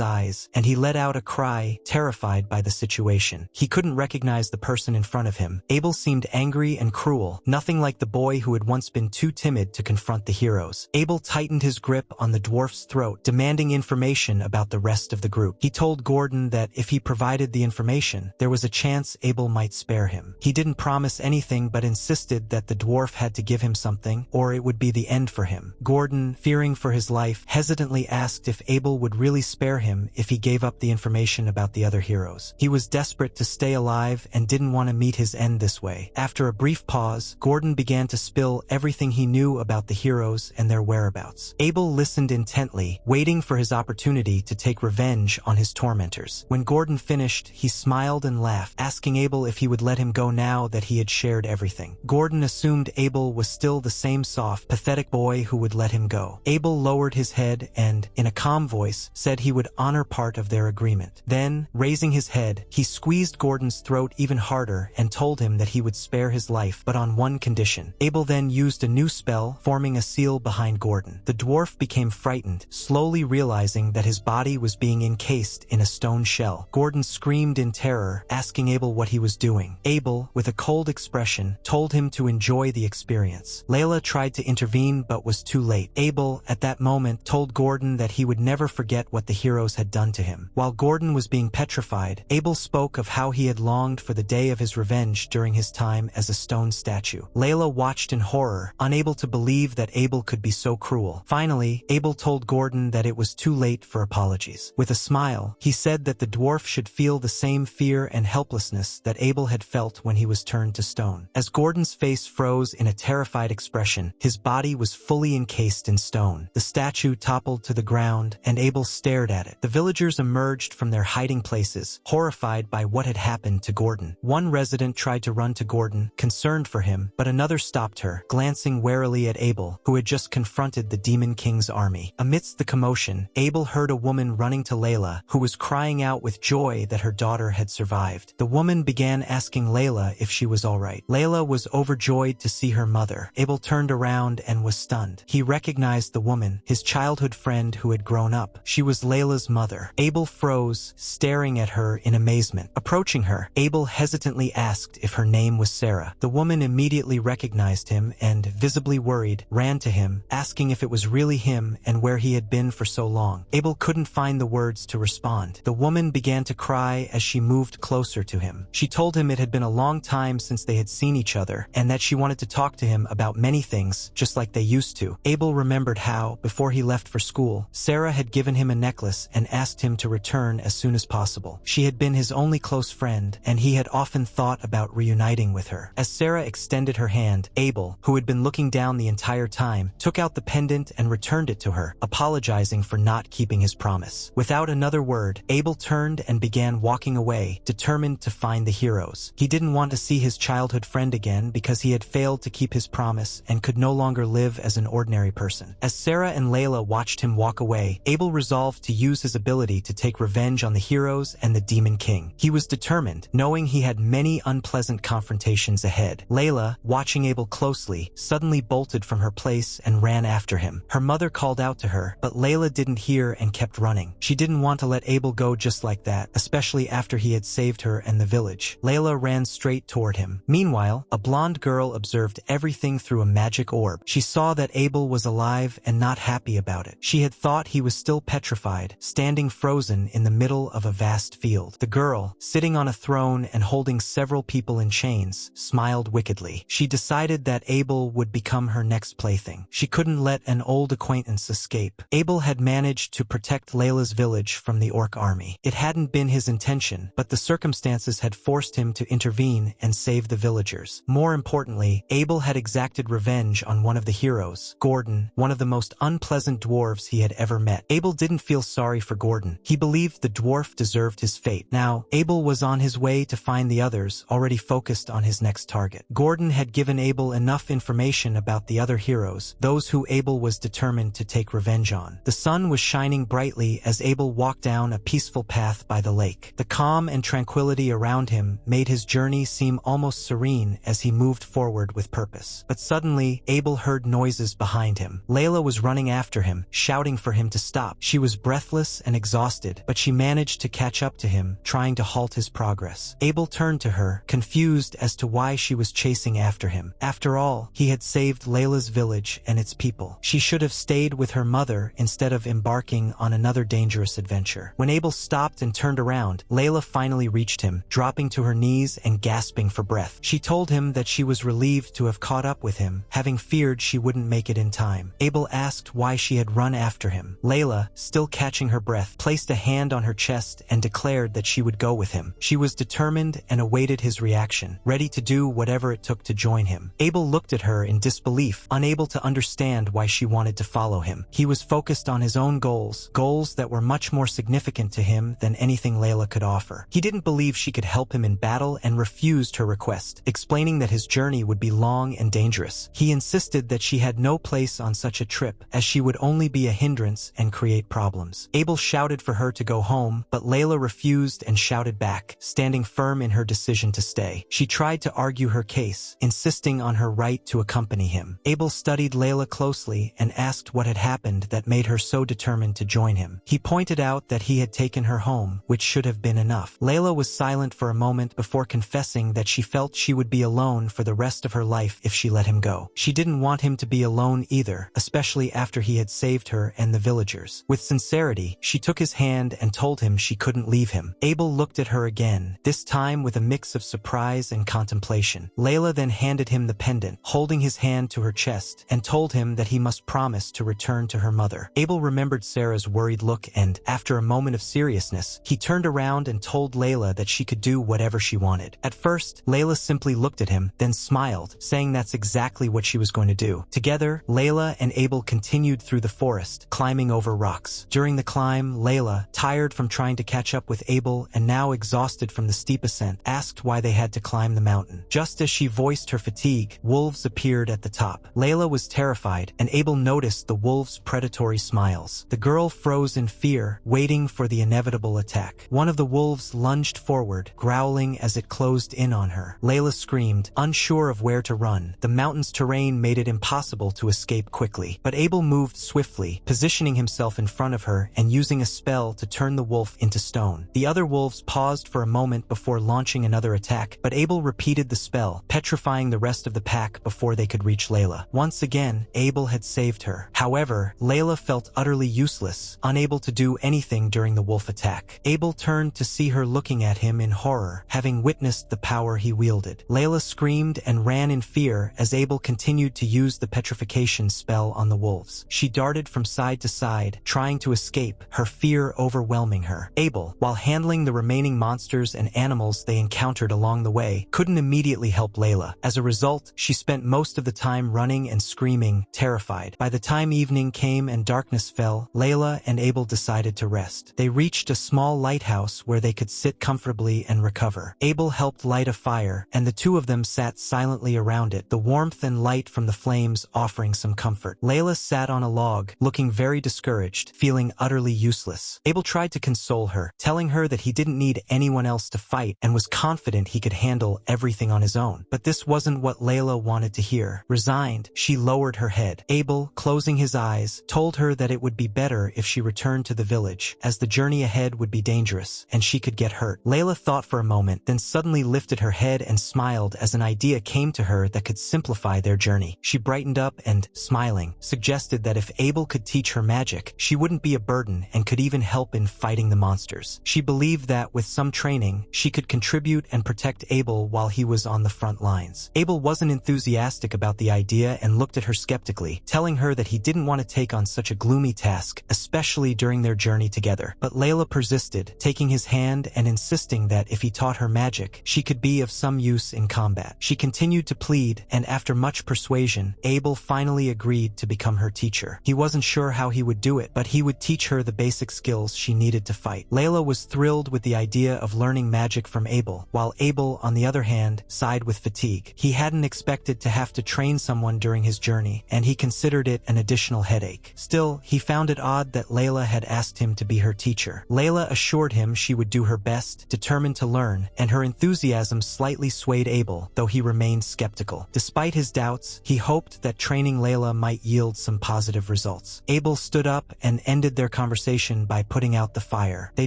eyes, and he let out a cry, terrified by the situation. He couldn't recognize the person in front of him. Abel seemed angry and cruel, nothing like the boy who had once been too timid to confront the heroes. Abel tightened his grip on the dwarf's throat, demanding information about the rest of the group. He told Gordon that if he provided the information, there was a chance Abel might spare him. He didn't promise anything but insisted that the dwarf had to give him something, or it would be the end for him. Gordon, fearing for his life, hesitantly asked if Abel would really spare him if he gave up the information about the other heroes. He was desperate to stay alive and didn't want to meet his end this way. After a brief pause, Gordon began to spill everything he knew about the heroes and their whereabouts. Abel listened intently, waiting for his opportunity to take revenge on his tormentors. When Gordon finished, he smiled and laughed, asking Abel if he would let him go now that he had shared everything. Gordon assumed Abel was still the same soft, pathetic boy who would let him go. Abel lowered his head and, in a calm voice, said he would honor part of their agreement. Then, raising his head, he squeezed Gordon's throat even harder and told him that he would spare his life, but on one condition. Abel then used a new spell, forming a seal behind Gordon. The dwarf became frightened, slowly realizing that his body was being encased in a stone shell. Gordon screamed in terror, asking Abel what he was doing. Abel, with a cold expression, told him to enjoy the experience. Layla tried to intervene but was too late. Abel, at that moment, told Gordon that he would never forget what the heroes had done to him. While Gordon was being petrified, Abel spoke of how he had longed for the day of his revenge during his time as a stone statue. Layla watched in horror, unable to believe that Abel could be so cruel. Finally, Abel told Gordon that it was too late for apologies. With a smile, he said that the dwarf should feel the same fear and helplessness that Abel had felt when he was turned to stone. As Gordon's face froze in a terrified expression, his body was fully encased in stone. The statue toppled to the ground, and Abel stared at it. The villagers emerged from their hiding places, horrified by what had happened to Gordon. One resident tried to run to Gordon, concerned for him, but another stopped her, glancing warily at Abel, who had just confronted the Demon King's army. Amidst the commotion, Abel heard a woman running to Layla, who was crying out with joy that her daughter had survived. The woman began asking Layla if she was alright. Layla was overjoyed to see her mother. Abel turned around and was stunned. He recognized the woman, his childhood friend who had grown up. She was Layla's mother. Abel froze, staring at her in amazement. Approaching her, Abel hesitantly asked if her name was Sarah. The woman immediately recognized him and, visibly worried, ran to him, asking if it was really him and where he had been for so long. Abel couldn't find the words to respond. The woman began to cry as she moved closer to him. She told him it had been a long time since they had seen each other, and that she wanted to talk to him about many things, just like they used to. Abel remembered how, before he left for school, Sarah had given him a necklace and asked him to return as soon as possible. She had been his only close friend, and he had often thought about reuniting with her. As Sarah extended her hand, Abel, who had been looking down the entire time, took out the pendant and returned it to her, apologizing for not keeping his promise. Without another word, Abel turned and began walking away, determined to find the heroes. He didn't want to see his childhood friend again because he had failed to keep his promise and could no longer live as an ordinary person. As Sarah and Layla watched him walk away, Abel resolved to use his ability to take revenge on the heroes and the Demon King. He was determined, knowing he had many unpleasant confrontations ahead. Layla, watching Abel closely, suddenly bolted from her place and ran after him. Her mother called out to her, but Layla didn't hear and kept running. She didn't want to let Abel go just like that, especially after he had saved her and the village. Layla ran straight toward him. Meanwhile, a blonde girl observed everything through a magic orb. She saw that Abel was alive and not happy about it. She had thought he was still petrified, standing frozen in the middle of a vast field. The girl, sitting on a throne and holding several people in chains, smiled wickedly. She decided that Abel would become her next plaything. She couldn't let an old acquaintance escape. Abel had managed to protect Layla's village from the orc army. It hadn't been his intention, but the circumstances had forced him to intervene and save the villagers. More importantly, Abel had exacted revenge on one of the heroes, Gordon, one of the most unpleasant dwarves he had ever met. Abel didn't feel sorry for Gordon. He believed the dwarf deserved his fate. Now, Abel was on his way to find the others, already focused on his next target. Gordon had given Abel enough information about the other heroes, those who Abel was determined to take revenge on. The sun was shining brightly as Abel walked down a peaceful path by the lake. The calm and tranquility around him made his journey seem almost serene as he moved forward with purpose. But suddenly, Abel heard noises behind him. Layla was running after him, shouting for him to stop. She was breathless and exhausted, but she managed to catch up to him, trying to halt his progress. Abel turned to her, confused as to why she was chasing after him. After all, he had saved Layla's village and its people. She should have stayed with her mother instead of embarking on another dangerous adventure. When Abel stopped and turned around, Layla finally reached him, dropping to her knees and gasping for breath. She told him that she was relieved to have caught up with him, having feared she wouldn't make it in time. Abel asked why she had run after him. Layla, still catching her breath, placed a hand on her chest and declared that she would go with him. She was determined and awaited his reaction, ready to do whatever it took to join him. Abel looked at her in disbelief, unable to understand why she wanted to follow him. He was focused on his own goals that were much more significant to him than anything Layla could offer. He didn't believe she could help him in battle and refused her request, explaining that his journey would be long and dangerous. He insisted that she had no place on such a trip, as she would only be a hindrance and create problems. Abel shouted for her to go home, but Layla refused and shouted back, standing firm in her decision to stay. She tried to argue her case, insisting on her right to accompany him. Abel studied Layla closely and asked what had happened that made her so determined to join him. He pointed out that he had taken her home, which should have been enough. Layla was silent for a moment before confessing that she felt she would be alone for the rest of her life if she let him go. She didn't want him to be alone either, especially after he had saved her and the villagers. With sincerity, she took his hand and told him she couldn't leave him. Abel looked at her again, this time with a mix of surprise and contemplation. Layla then handed him the pendant, holding his hand to her chest, and told him that he must promise to return to her mother. Abel remembered Sarah's worried look and, after a moment of seriousness, he turned around and told Layla that she could do whatever she wanted. At first, Layla simply looked at him, then smiled, saying that's exactly what she was going to do. Together, Layla and Abel continued through the forest, climbing over rocks. During the climb, Layla, tired from trying to catch up with Abel and now exhausted from the steep ascent, asked why they had to climb the mountain. Just as she voiced her fatigue, wolves appeared at the top. Layla was terrified, and Abel noticed the wolves' predatory smiles. The girl froze in fear, waiting for the inevitable attack. One of the wolves lunged forward, growling as it closed in on her. Layla screamed, unsure of where to run. The mountain's terrain made it impossible to escape quickly, but Abel moved swiftly, positioning himself in front of her and using a spell to turn the wolf into stone. The other wolves paused for a moment before launching another attack, but Abel repeated the spell, petrifying the rest of the pack before they could reach Layla. Once again, Abel had saved her. However, Layla felt utterly useless, unable to do anything during the wolf attack. Abel turned to see her looking at him in horror, having witnessed the power he wielded. Layla screamed and ran in fear as Abel continued to use the petrification spell on the wolves. She darted from side to side, trying to escape, her fear overwhelming her. Abel, while handling the remaining monsters and animals they encountered along the way, couldn't immediately help Layla. As a result, she spent most of the time running and screaming, terrified. By the time evening came and darkness fell, Layla and Abel decided to rest. They reached a small lighthouse where they could sit comfortably and recover. Abel helped light a fire, and the two of them sat silently around it, the warmth and light from the flames offering some comfort. Layla sat on a log, looking very discouraged, feeling utterly useless. Abel tried to console her, telling her that he didn't need anyone else to fight and was confident he could handle everything on his own. But this wasn't what Layla wanted to hear. Resigned, she lowered her head. Abel, closing his eyes, told her that it would be better if she returned to the village, as the journey ahead would be dangerous, and she could get hurt. Layla thought for a moment, then suddenly lifted her head and smiled as an idea came to her that could simplify their journey. She brightened up and, smiling, suggested that if Abel could teach her magic, she wouldn't be a burden and could even help in fighting the monsters. She believed that, with some training, she could contribute and protect Abel while he was on the front lines. Abel wasn't enthusiastic about the idea and looked at her skeptically, telling her that he didn't want to take on such a gloomy task, especially during their journey together. But Layla persisted, taking his hand and insisting that if he taught her magic, she could be of some use in combat. She continued to plead, and after much persuasion, Abel finally agreed to become her teacher. He wasn't sure how he would do it, but he would teach her the basic skills she needed to fight. Layla was thrilled with the idea of learning magic from Abel, while Abel, on the other hand, sighed with fatigue. He hadn't expected to have to train someone during his journey, and he considered it an additional headache. Still, he found it odd that Layla had asked him to be her teacher. Layla assured him she would do her best, determined to learn, and her enthusiasm slightly swayed Abel, though he remained skeptical. Despite Despite his doubts, he hoped that training Layla might yield some positive results. Abel stood up and ended their conversation by putting out the fire. They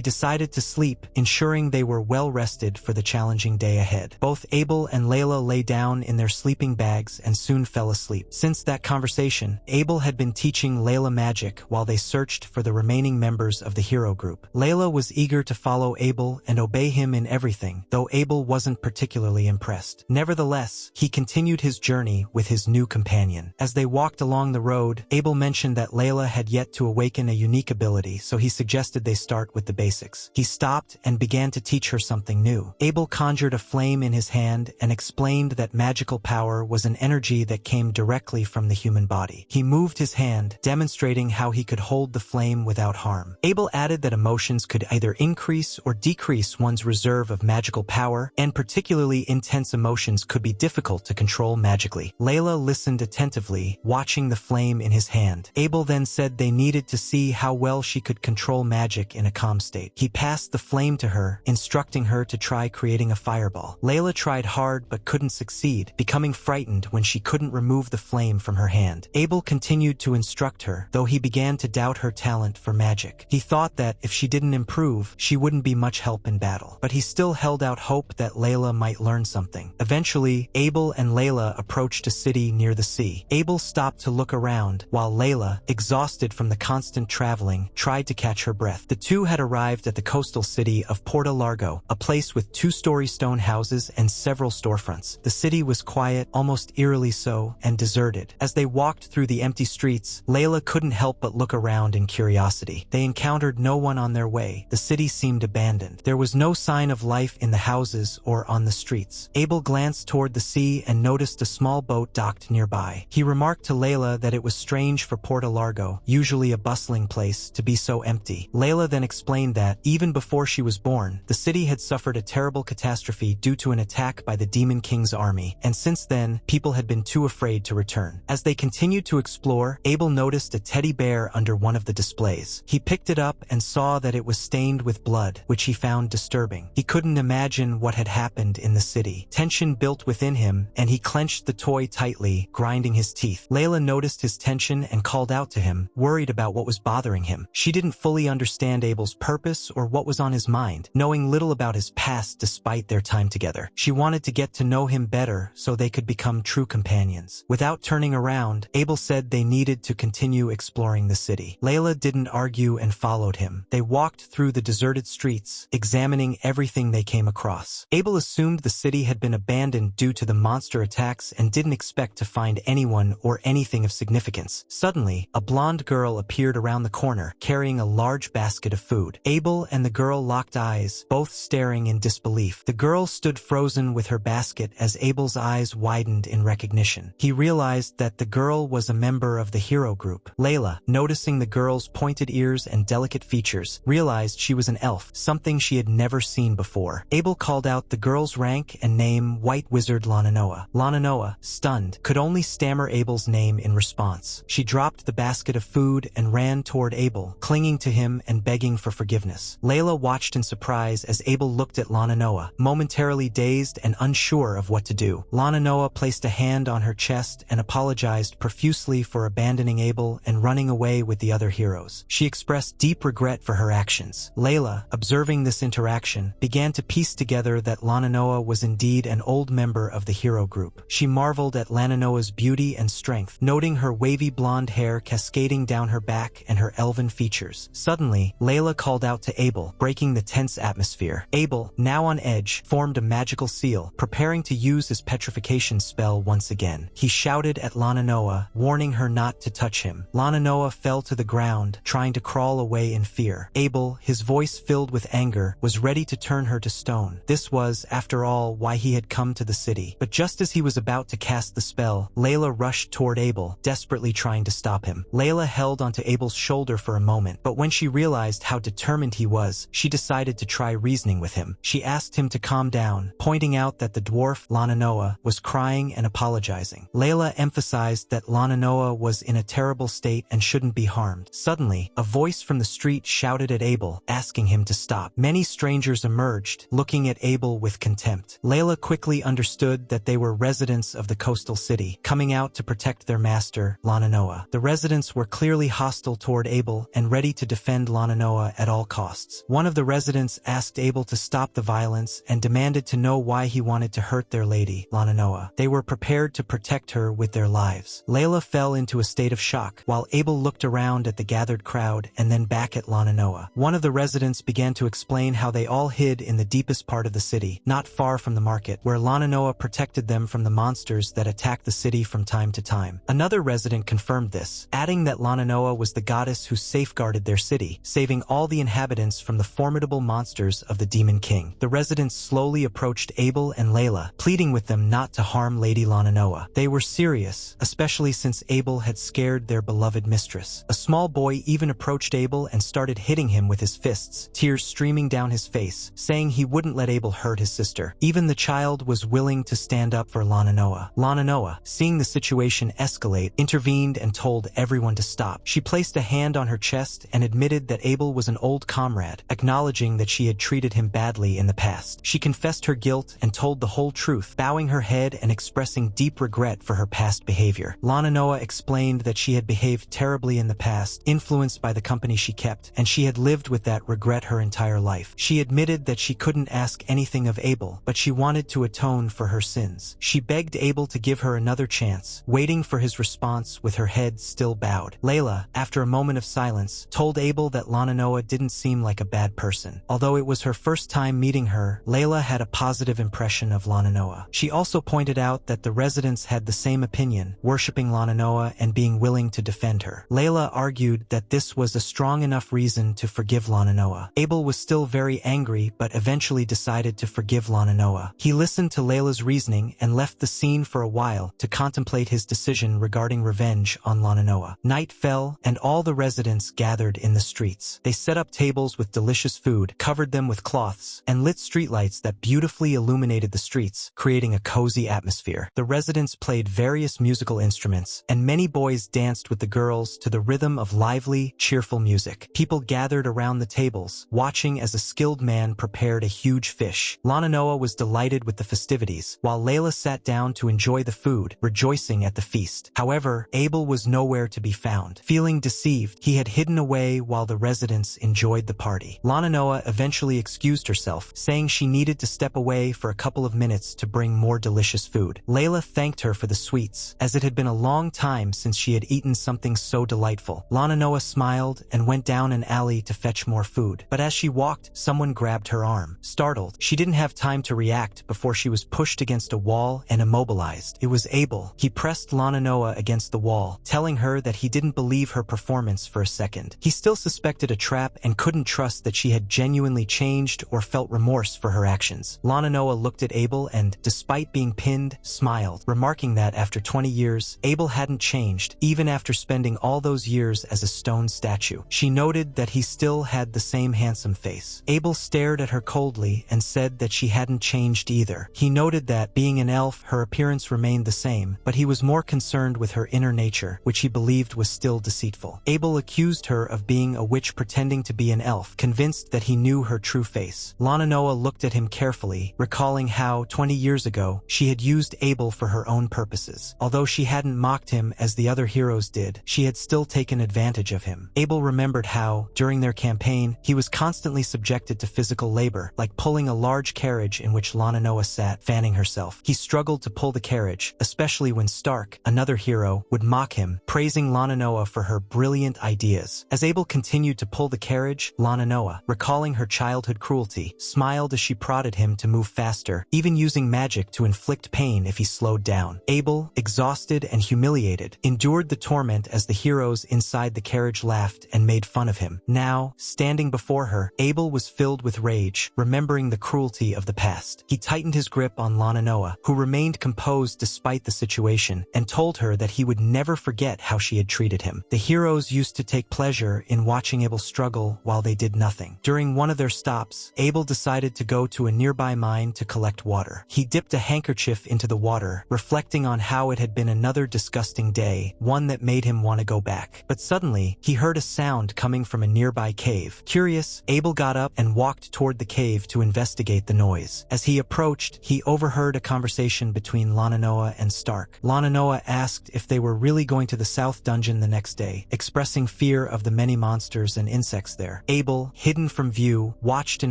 decided to sleep, ensuring they were well rested for the challenging day ahead. Both Abel and Layla lay down in their sleeping bags and soon fell asleep. Since that conversation, Abel had been teaching Layla magic while they searched for the remaining members of the hero group. Layla was eager to follow Abel and obey him in everything, though Abel wasn't particularly impressed. Nevertheless, he continued his journey with his new companion. As they walked along the road, Abel mentioned that Layla had yet to awaken a unique ability, so he suggested they start with the basics. He stopped and began to teach her something new. Abel conjured a flame in his hand and explained that magical power was an energy that came directly from the human body. He moved his hand, demonstrating how he could hold the flame without harm. Abel added that emotions could either increase or decrease one's reserve of magical power, and particularly intense emotions could be difficult to control magically. Layla listened attentively, watching the flame in his hand. Abel then said they needed to see how well she could control magic in a calm state. He passed the flame to her, instructing her to try creating a fireball. Layla tried hard but couldn't succeed, becoming frightened when she couldn't remove the flame from her hand. Abel continued to instruct her, though he began to doubt her talent for magic. He thought that if she didn't improve, she wouldn't be much help in battle. But he still held out hope that Layla might learn something. Eventually, Abel and Layla approached a city near the sea. Abel stopped to look around, while Layla, exhausted from the constant traveling, tried to catch her breath. The two had arrived at the coastal city of Porto Largo, a place with two-story stone houses and several storefronts. The city was quiet, almost eerily so, and deserted. As they walked through the empty streets, Layla couldn't help but look around in curiosity. They encountered no one on their way. The city seemed abandoned. There was no sign of life in the houses or on the streets. Abel glanced toward the sea and noticed a small boat docked nearby. He remarked to Layla that it was strange for Porto Largo, usually a bustling place, to be so empty. Layla then explained that, even before she was born, the city had suffered a terrible catastrophe due to an attack by the Demon King's army, and since then, people had been too afraid to return. As they continued to explore, Abel noticed a teddy bear under one of the displays. He picked it up and saw that it was stained with blood, which he found disturbing. He couldn't imagine what had happened in the city. Tension built within him, and he clenched the toy tightly, grinding his teeth. Layla noticed his tension and called out to him, worried about what was bothering him. She didn't fully understand Abel's purpose or what was on his mind, knowing little about his past despite their time together. She wanted to get to know him better so they could become true companions. Without turning around, Abel said they needed to continue exploring the city. Layla didn't argue and followed him. They walked through the deserted streets, examining everything they came across. Abel assumed the city had been abandoned due to the monster attacks and didn't expect to find anyone or anything of significance. Suddenly, a blonde girl appeared around the corner, carrying a large basket of food. Abel and the girl locked eyes, both staring in disbelief. The girl stood frozen with her basket as Abel's eyes widened in recognition. He realized that the girl was a member of the hero group. Layla, noticing the girl's pointed ears and delicate features, realized she was an elf, something she had never seen before. Abel called out the girl's rank and name, White Wizard Lananoa. Lananoa, stunned, could only stammer Abel's name in response. She dropped the basket of food and ran toward Abel, clinging to him and begging for forgiveness. Layla watched in surprise as Abel looked at Lananoa, momentarily dazed and unsure of what to do. Lananoa placed a hand on her chest and apologized profusely for abandoning Abel and running away with the other heroes. She expressed deep regret for her actions. Layla, observing this interaction, began to piece together that Lananoa was indeed an old member of the hero group. She marveled at Lananoa's beauty and strength, noting her wavy blonde hair cascading down her back and her elven features. Suddenly, Layla called out to Abel, breaking the tense atmosphere. Abel, now on edge, formed a magical seal, preparing to use his petrification spell once again. He shouted at Lananoa, warning her not to touch him. Lananoa fell to the ground, trying to crawl away in fear. Abel, his voice filled with anger, was ready to turn her to stone. This was, after all, why he had come to the city. But just as he was about to cast the spell, Layla rushed toward Abel, desperately trying to stop him. Layla held onto Abel's shoulder for a moment, but when she realized how determined he was, she decided to try reasoning with him. She asked him to calm down, pointing out that the dwarf, Lananoa, was crying and apologizing. Layla emphasized that Lananoa was in a terrible state and shouldn't be harmed. Suddenly, a voice from the street shouted at Abel, asking him to stop. Many strangers emerged, looking at Abel with contempt. Layla quickly understood that they were residents residents of the coastal city, coming out to protect their master, Lananoa. The residents were clearly hostile toward Abel and ready to defend Lananoa at all costs. One of the residents asked Abel to stop the violence and demanded to know why he wanted to hurt their lady, Lananoa. They were prepared to protect her with their lives. Layla fell into a state of shock, while Abel looked around at the gathered crowd and then back at Lananoa. One of the residents began to explain how they all hid in the deepest part of the city, not far from the market, where Lananoa protected them from the monsters that attacked the city from time to time. Another resident confirmed this, adding that Lananoa was the goddess who safeguarded their city, saving all the inhabitants from the formidable monsters of the Demon King. The residents slowly approached Abel and Layla, pleading with them not to harm Lady Lananoa. They were serious, especially since Abel had scared their beloved mistress. A small boy even approached Abel and started hitting him with his fists, tears streaming down his face, saying he wouldn't let Abel hurt his sister. Even the child was willing to stand up for Lananoa. Lananoa, seeing the situation escalate, intervened and told everyone to stop. She placed a hand on her chest and admitted that Abel was an old comrade, acknowledging that she had treated him badly in the past. She confessed her guilt and told the whole truth, bowing her head and expressing deep regret for her past behavior. Lananoa explained that she had behaved terribly in the past, influenced by the company she kept, and she had lived with that regret her entire life. She admitted that she couldn't ask anything of Abel, but she wanted to atone for her sins. She begged Abel to give her another chance, waiting for his response with her head still bowed. Layla, after a moment of silence, told Abel that Lananoa didn't seem like a bad person. Although it was her first time meeting her, Layla had a positive impression of Lananoa. She also pointed out that the residents had the same opinion, worshipping Lananoa and being willing to defend her. Layla argued that this was a strong enough reason to forgive Lananoa. Abel was still very angry, but eventually decided to forgive Lananoa. He listened to Layla's reasoning and left the scene for a while to contemplate his decision regarding revenge on Lananoa. Night fell, and all the residents gathered in the streets. They set up tables with delicious food, covered them with cloths, and lit streetlights that beautifully illuminated the streets, creating a cozy atmosphere. The residents played various musical instruments, and many boys danced with the girls to the rhythm of lively, cheerful music. People gathered around the tables, watching as a skilled man prepared a huge fish. Lananoa was delighted with the festivities, while Layla sat down to enjoy the food, rejoicing at the feast. However, Abel was nowhere to be found. Feeling deceived, he had hidden away while the residents enjoyed the party. Lananoa eventually excused herself, saying she needed to step away for a couple of minutes to bring more delicious food. Layla thanked her for the sweets, as it had been a long time since she had eaten something so delightful. Lananoa smiled and went down an alley to fetch more food. But as she walked, someone grabbed her arm. Startled, she didn't have time to react before she was pushed against a wall and immobilized. It was Abel. He pressed Lananoa against the wall, telling her that he didn't believe her performance for a second. He still suspected a trap and couldn't trust that she had genuinely changed or felt remorse for her actions. Lananoa looked at Abel and, despite being pinned, smiled, remarking that after 20 years, Abel hadn't changed, even after spending all those years as a stone statue. She noted that he still had the same handsome face. Abel stared at her coldly and said that she hadn't changed either. He noted that, being an elf, her appearance remained the same, but he was more concerned with her inner nature, which he believed was still deceitful. Abel accused her of being a witch pretending to be an elf, convinced that he knew her true face. Lananoa looked at him carefully, recalling how, 20 years ago, she had used Abel for her own purposes. Although she hadn't mocked him as the other heroes did, she had still taken advantage of him. Abel remembered how, during their campaign, he was constantly subjected to physical labor, like pulling a large carriage in which Lananoa sat, fanning herself. He struggled to pull the carriage, especially when Stark, another hero, would mock him, praising Lananoa for her brilliant ideas. As Abel continued to pull the carriage, Lananoa, recalling her childhood cruelty, smiled as she prodded him to move faster, even using magic to inflict pain if he slowed down. Abel, exhausted and humiliated, endured the torment as the heroes inside the carriage laughed and made fun of him. Now, standing before her, Abel was filled with rage, remembering the cruelty of the past. He tightened his grip on Lananoa, who remained composed despite the situation, and told her that he would never forget how she had treated him. The heroes used to take pleasure in watching Abel struggle while they did nothing. During one of their stops, Abel decided to go to a nearby mine to collect water. He dipped a handkerchief into the water, reflecting on how it had been another disgusting day, one that made him want to go back. But suddenly, he heard a sound coming from a nearby cave. Curious, Abel got up and walked toward the cave to investigate the noise. As he approached, he overheard a conversation between between Lananoa and Stark. Lananoa asked if they were really going to the South Dungeon the next day, expressing fear of the many monsters and insects there. Abel, hidden from view, watched in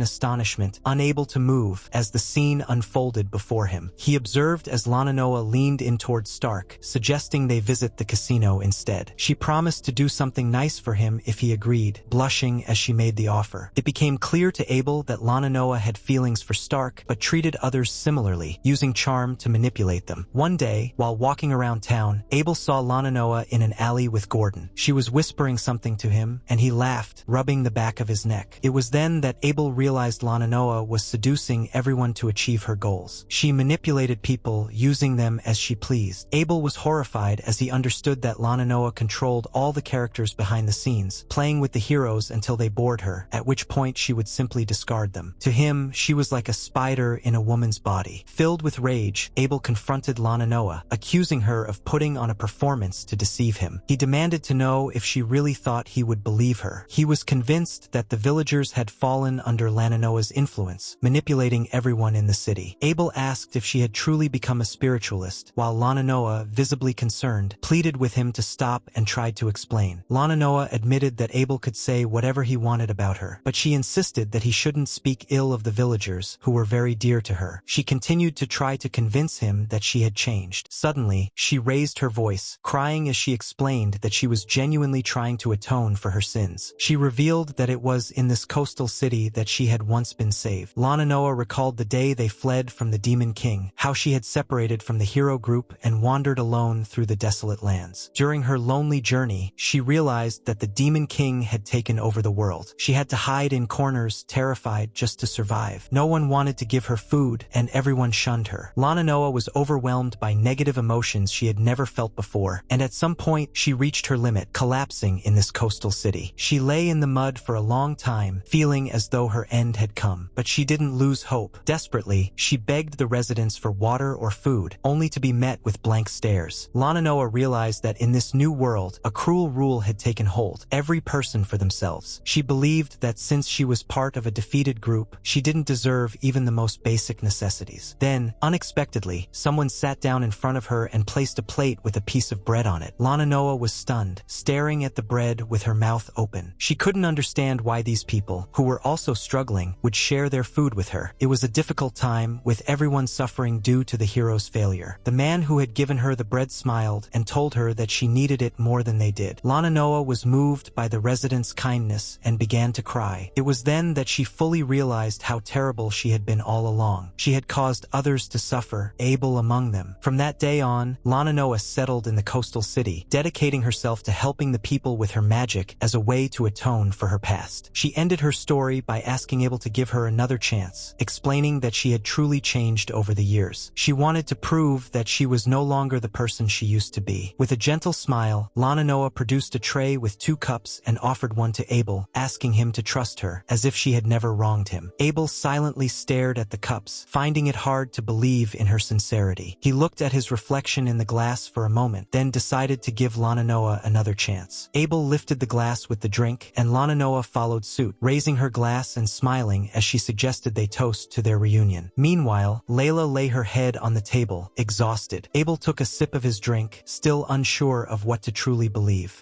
astonishment, unable to move, as the scene unfolded before him. He observed as Lananoa leaned in towards Stark, suggesting they visit the casino instead. She promised to do something nice for him if he agreed, blushing as she made the offer. It became clear to Abel that Lananoa had feelings for Stark, but treated others similarly, using charm to manipulate them. One day, while walking around town, Abel saw Lananoa in an alley with Gordon. She was whispering something to him, and he laughed, rubbing the back of his neck. It was then that Abel realized Lananoa was seducing everyone to achieve her goals. She manipulated people, using them as she pleased. Abel was horrified as he understood that Lananoa controlled all the characters behind the scenes, playing with the heroes until they bored her, at which point she would simply discard them. To him, she was like a spider in a woman's body. Filled with rage, Abel confronted Lananoa, accusing her of putting on a performance to deceive him. He demanded to know if she really thought he would believe her. He was convinced that the villagers had fallen under Lananoa's influence, manipulating everyone in the city. Abel asked if she had truly become a spiritualist, while Lananoa, visibly concerned, pleaded with him to stop and tried to explain. Lananoa admitted that Abel could say whatever he wanted about her, but she insisted that he shouldn't speak ill of the villagers, who were very dear to her. She continued to try to convince him that she had changed. Suddenly, she raised her voice, crying as she explained that she was genuinely trying to atone for her sins. She revealed that it was in this coastal city that she had once been saved. Lananoa recalled the day they fled from the Demon King, how she had separated from the hero group and wandered alone through the desolate lands. During her lonely journey, she realized that the Demon King had taken over the world. She had to hide in corners, terrified just to survive. No one wanted to give her food, and everyone shunned her. Lananoa was overwhelmed by negative emotions she had never felt before, and at some point, she reached her limit, collapsing in this coastal city. She lay in the mud for a long time, feeling as though her end had come. But she didn't lose hope. Desperately, she begged the residents for water or food, only to be met with blank stares. Lananoa realized that in this new world, a cruel rule had taken hold, every person for themselves. She believed that since she was part of a defeated group, she didn't deserve even the most basic necessities. Then, unexpectedly, someone sat down in front of her and placed a plate with a piece of bread on it. Lananoa was stunned, staring at the bread with her mouth open. She couldn't understand why these people, who were also struggling, would share their food with her. It was a difficult time, with everyone suffering due to the hero's failure. The man who had given her the bread smiled and told her that she needed it more than they did. Lananoa was moved by the residents' kindness and began to cry. It was then that she fully realized how terrible she had been all along. She had caused others to suffer, Abel among them. From that day on, Lananoa settled in the coastal city, dedicating herself to helping the people with her magic as a way to atone for her past. She ended her story by asking Abel to give her another chance, explaining that she had truly changed over the years. She wanted to prove that she was no longer the person she used to be. With a gentle smile, Lananoa produced a tray with 2 cups and offered one to Abel, asking him to trust her, as if she had never wronged him. Abel silently stared at the cups, finding it hard to believe in her sincerity. He looked at his reflection in the glass for a moment, then decided to give Lananoa another chance. Abel lifted the glass with the drink, and Lananoa followed suit, raising her glass and smiling as she suggested they toast to their reunion. Meanwhile, Layla lay her head on the table, exhausted. Abel took a sip of his drink, still unsure of what to truly believe.